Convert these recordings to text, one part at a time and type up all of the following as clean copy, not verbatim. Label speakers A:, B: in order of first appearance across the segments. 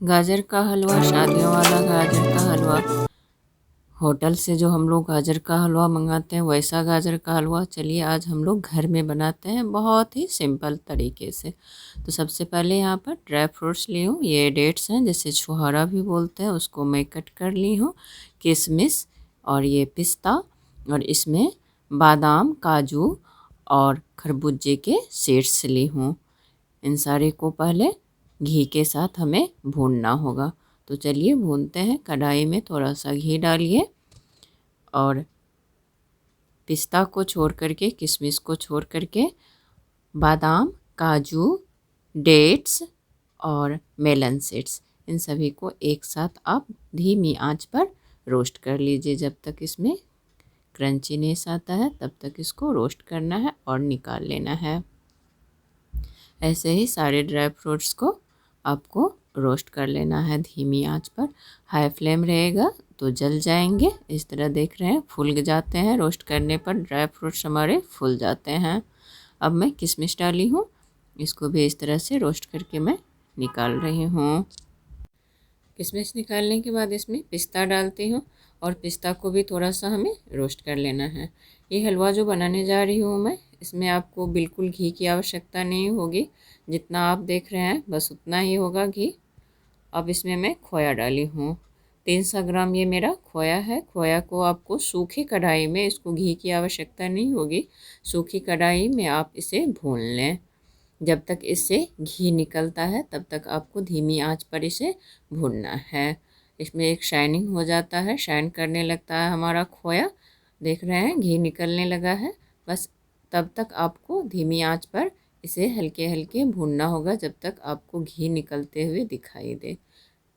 A: गाजर का हलवा, शादियों वाला गाजर का हलवा, होटल से जो हम लोग गाजर का हलवा मंगाते हैं वैसा गाजर का हलवा चलिए आज हम लोग घर में बनाते हैं बहुत ही सिंपल तरीके से। तो सबसे पहले यहाँ पर ड्राई फ्रूट्स ली हूँ, ये डेट्स हैं जिसे छुहारा भी बोलते हैं, उसको मैं कट कर ली हूँ। किशमिश और ये पिस्ता और इसमें बादाम, काजू और खरबूजे के सीड्स ली हूँ। इन सारे को पहले घी के साथ हमें भूनना होगा। तो चलिए भूनते हैं। कढ़ाई में थोड़ा सा घी डालिए और पिस्ता को छोड़ करके, किशमिश को छोड़ करके बादाम, काजू, डेट्स और मेलन सीड्स, इन सभी को एक साथ आप धीमी आंच पर रोस्ट कर लीजिए। जब तक इसमें क्रंचीनेस आता है तब तक इसको रोस्ट करना है और निकाल लेना है। ऐसे ही सारे ड्राई फ्रूट्स को आपको रोस्ट कर लेना है धीमी आंच पर। हाई फ्लेम रहेगा तो जल जाएंगे। इस तरह देख रहे हैं फूल जाते हैं, रोस्ट करने पर ड्राई फ्रूट्स हमारे फूल जाते हैं। अब मैं किशमिश डाली हूँ, इसको भी इस तरह से रोस्ट करके मैं निकाल रही हूँ। किशमिश निकालने के बाद इसमें पिस्ता डालती हूँ और पिस्ता को भी थोड़ा सा हमें रोस्ट कर लेना है। ये हलवा जो बनाने जा रही हूँ मैं, इसमें आपको बिल्कुल घी की आवश्यकता नहीं होगी, जितना आप देख रहे हैं बस उतना ही होगा घी। अब इसमें मैं खोया डाली हूँ, 300 ग्राम ये मेरा खोया है। खोया को आपको सूखी कढ़ाई में, इसको घी की आवश्यकता नहीं होगी, सूखी कढ़ाई में आप इसे भून लें। जब तक इससे घी निकलता है तब तक आपको धीमी आंच पर इसे भूनना है। इसमें एक शाइनिंग हो जाता है, शाइन करने लगता है हमारा खोया, देख रहे हैं घी निकलने लगा है। बस तब तक आपको धीमी आंच पर इसे हल्के हल्के भूनना होगा जब तक आपको घी निकलते हुए दिखाई दे।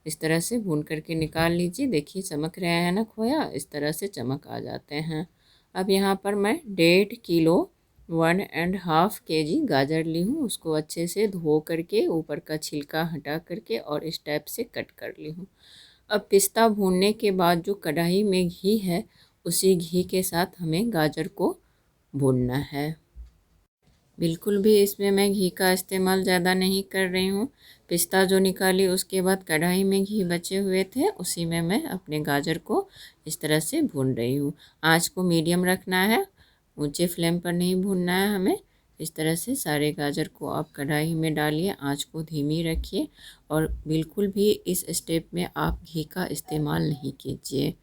A: इस तरह से भून करके निकाल लीजिए। देखिए चमक रहे हैं ना खोया, इस तरह से चमक आ जाते हैं। अब यहाँ पर मैं 1.5 किलो 1.5 kg गाजर ली हूँ, उसको अच्छे से धो करके ऊपर का छिलका हटा करके और इस टाइप से कट कर ली हूँ। अब पिस्ता भूनने के बाद जो कढ़ाई में घी है, उसी घी के साथ हमें गाजर को भूनना है। बिल्कुल भी इसमें मैं घी का इस्तेमाल ज़्यादा नहीं कर रही हूँ। पिस्ता जो निकाली उसके बाद कढ़ाई में घी बचे हुए थे, उसी में मैं अपने गाजर को इस तरह से भून रही हूँ। आँच को मीडियम रखना है, ऊंचे फ्लेम पर नहीं भूनना है हमें। इस तरह से सारे गाजर को आप कढ़ाई में डालिए, आँच को धीमी रखिए और बिल्कुल भी इस स्टेप में आप घी का इस्तेमाल नहीं कीजिए।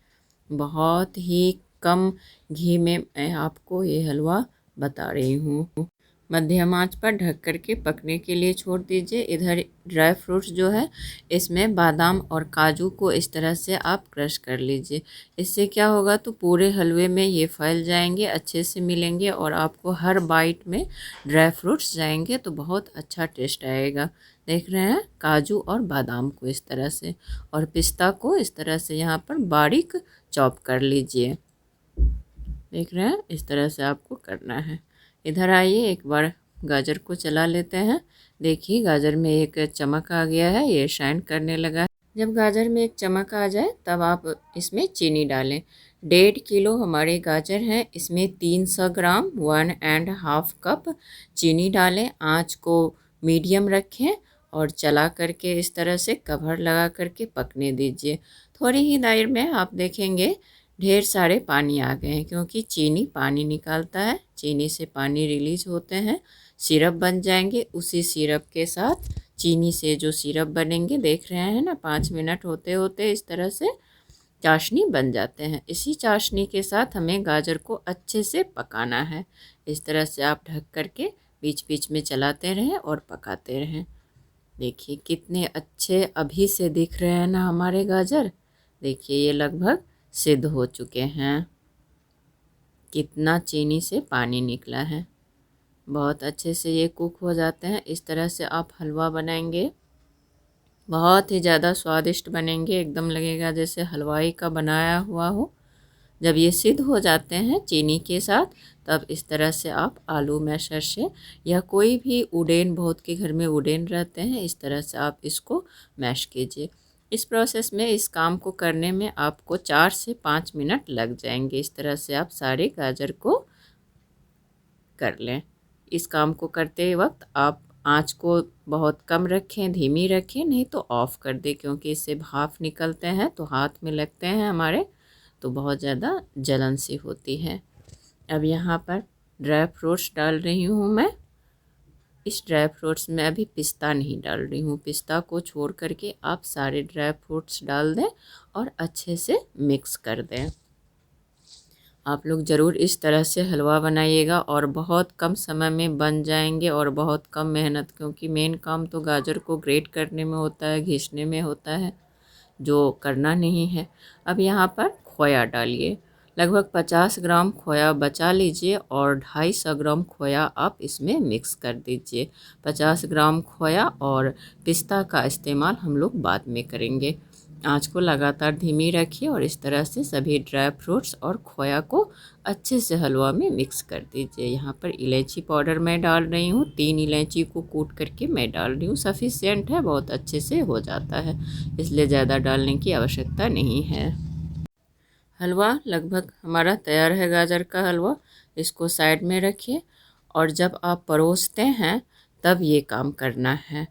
A: बहुत ही कम घी में मैं आपको ये हलवा बता रही हूँ। मध्यम आंच पर ढक करके पकने के लिए छोड़ दीजिए। इधर ड्राई फ्रूट्स जो है, इसमें बादाम और काजू को इस तरह से आप क्रश कर लीजिए। इससे क्या होगा तो पूरे हलवे में ये फैल जाएंगे, अच्छे से मिलेंगे और आपको हर बाइट में ड्राई फ्रूट्स जाएंगे तो बहुत अच्छा टेस्ट आएगा। देख रहे हैं काजू और बादाम को इस तरह से, और पिस्ता को इस तरह से यहाँ पर बारीक चॉप कर लीजिए। देख रहे हैं इस तरह से आपको करना है। इधर आइए एक बार गाजर को चला लेते हैं। देखिए गाजर में एक चमक आ गया है, ये शाइन करने लगा है। जब गाजर में एक चमक आ जाए तब आप इसमें चीनी डालें। 1.5 किलो हमारे गाजर हैं, इसमें 300 ग्राम 1.5 कप चीनी डालें। आँच को मीडियम रखें और चला करके इस तरह से कवर लगा करके पकने दीजिए। थोड़ी ही देर में आप देखेंगे ढेर सारे पानी आ गए हैं, क्योंकि चीनी पानी निकालता है, चीनी से पानी रिलीज होते हैं, सिरप बन जाएंगे। उसी सिरप के साथ चीनी से जो सिरप बनेंगे, देख रहे हैं ना 5 मिनट होते होते इस तरह से चाशनी बन जाते हैं। इसी चाशनी के साथ हमें गाजर को अच्छे से पकाना है। इस तरह से आप ढक करके बीच बीच में चलाते रहें और पकाते रहें। देखिए कितने अच्छे अभी से दिख रहे हैं ना हमारे गाजर। देखिए ये लगभग सिद्ध हो चुके हैं। कितना चीनी से पानी निकला है, बहुत अच्छे से ये कुक हो जाते हैं। इस तरह से आप हलवा बनाएंगे, बहुत ही ज़्यादा स्वादिष्ट बनेंगे, एकदम लगेगा जैसे हलवाई का बनाया हुआ हो। जब ये सिद्ध हो जाते हैं चीनी के साथ, तब इस तरह से आप आलू मैशर से या कोई भी उडेन, बहुत के घर में उडेन रहते हैं, इस तरह से आप इसको मैश कीजिए। इस प्रोसेस में, इस काम को करने में आपको 4 से 5 मिनट लग जाएंगे। इस तरह से आप सारे गाजर को कर लें। इस काम को करते वक्त आप आँच को बहुत कम रखें, धीमी रखें, नहीं तो ऑफ़ कर दें, क्योंकि इससे भाप निकलते हैं तो हाथ में लगते हैं हमारे, तो बहुत ज़्यादा जलन सी होती है। अब यहाँ पर ड्राई फ्रूट्स डाल रही हूँ मैं। इस ड्राई फ्रूट्स में अभी पिस्ता नहीं डाल रही हूँ, पिस्ता को छोड़ करके आप सारे ड्राई फ्रूट्स डाल दें और अच्छे से मिक्स कर दें। आप लोग ज़रूर इस तरह से हलवा बनाइएगा और बहुत कम समय में बन जाएंगे और बहुत कम मेहनत, क्योंकि मेन काम तो गाजर को ग्रेट करने में होता है, घिसने में होता है, जो करना नहीं है। अब यहाँ पर खोया डालिए, लगभग 50 ग्राम खोया बचा लीजिए और 250 ग्राम खोया आप इसमें मिक्स कर दीजिए। 50 ग्राम खोया और पिस्ता का इस्तेमाल हम लोग बाद में करेंगे। आँच को लगातार धीमी रखिए और इस तरह से सभी ड्राई फ्रूट्स और खोया को अच्छे से हलवा में मिक्स कर दीजिए। यहाँ पर इलायची पाउडर मैं डाल रही हूँ, 3 इलायची को कूट करके मैं डाल रही हूँ। सफिशिएंट है, बहुत अच्छे से हो जाता है, इसलिए ज़्यादा डालने की आवश्यकता नहीं है। हलवा लगभग हमारा तैयार है, गाजर का हलवा। इसको साइड में रखिए और जब आप परोसते हैं तब ये काम करना है।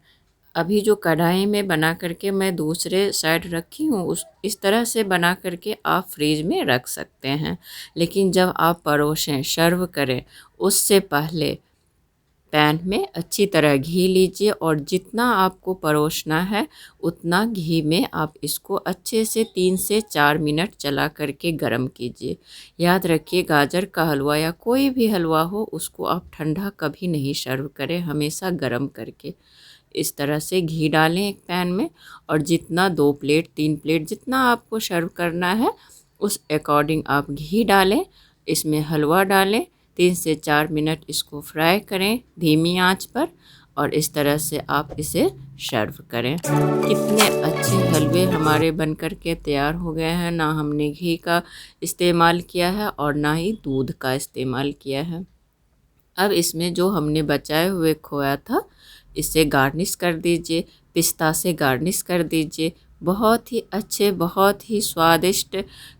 A: अभी जो कढ़ाई में बना करके मैं दूसरे साइड रखी हूँ, उस इस तरह से बना करके आप फ्रीज में रख सकते हैं, लेकिन जब आप परोसें, सर्व करें, उससे पहले पैन में अच्छी तरह घी लीजिए और जितना आपको परोसना है उतना घी में आप इसको अच्छे से 3 से 4 मिनट चला करके गरम कीजिए। याद रखिए, गाजर का हलवा या कोई भी हलवा हो, उसको आप ठंडा कभी नहीं सर्व करें, हमेशा गरम करके। इस तरह से घी डालें एक पैन में और जितना 2 प्लेट 3 प्लेट जितना आपको सर्व करना है उस अकॉर्डिंग आप घी डालें, इसमें हलवा डालें, 3 से 4 मिनट इसको फ्राई करें धीमी आंच पर और इस तरह से आप इसे सर्व करें। कितने अच्छे हलवे हमारे बनकर के तैयार हो गए हैं। ना हमने घी का इस्तेमाल किया है और ना ही दूध का इस्तेमाल किया है। अब इसमें जो हमने बचाए हुए खोया था, इसे गार्निश कर दीजिए, पिस्ता से गार्निश कर दीजिए। बहुत ही अच्छे, बहुत ही स्वादिष्ट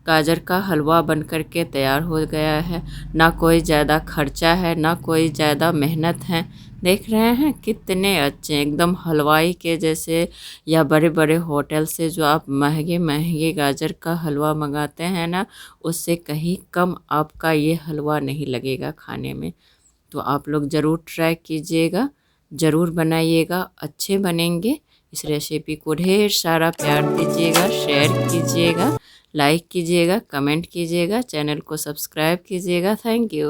A: गाजर का हलवा बनकर के तैयार हो गया है। ना कोई ज़्यादा खर्चा है, ना कोई ज़्यादा मेहनत है। देख रहे हैं कितने अच्छे, एकदम हलवाई के जैसे, या बड़े बड़े होटल से जो आप महंगे महंगे गाजर का हलवा मंगाते हैं ना, उससे कहीं कम आपका ये हलवा नहीं लगेगा खाने में। तो आप लोग ज़रूर ट्राई कीजिएगा, ज़रूर बनाइएगा, अच्छे बनेंगे। इस रेसिपी को ढेर सारा प्यार दीजिएगा, शेयर कीजिएगा, लाइक कीजिएगा, कमेंट कीजिएगा, चैनल को सब्सक्राइब कीजिएगा। Thank you.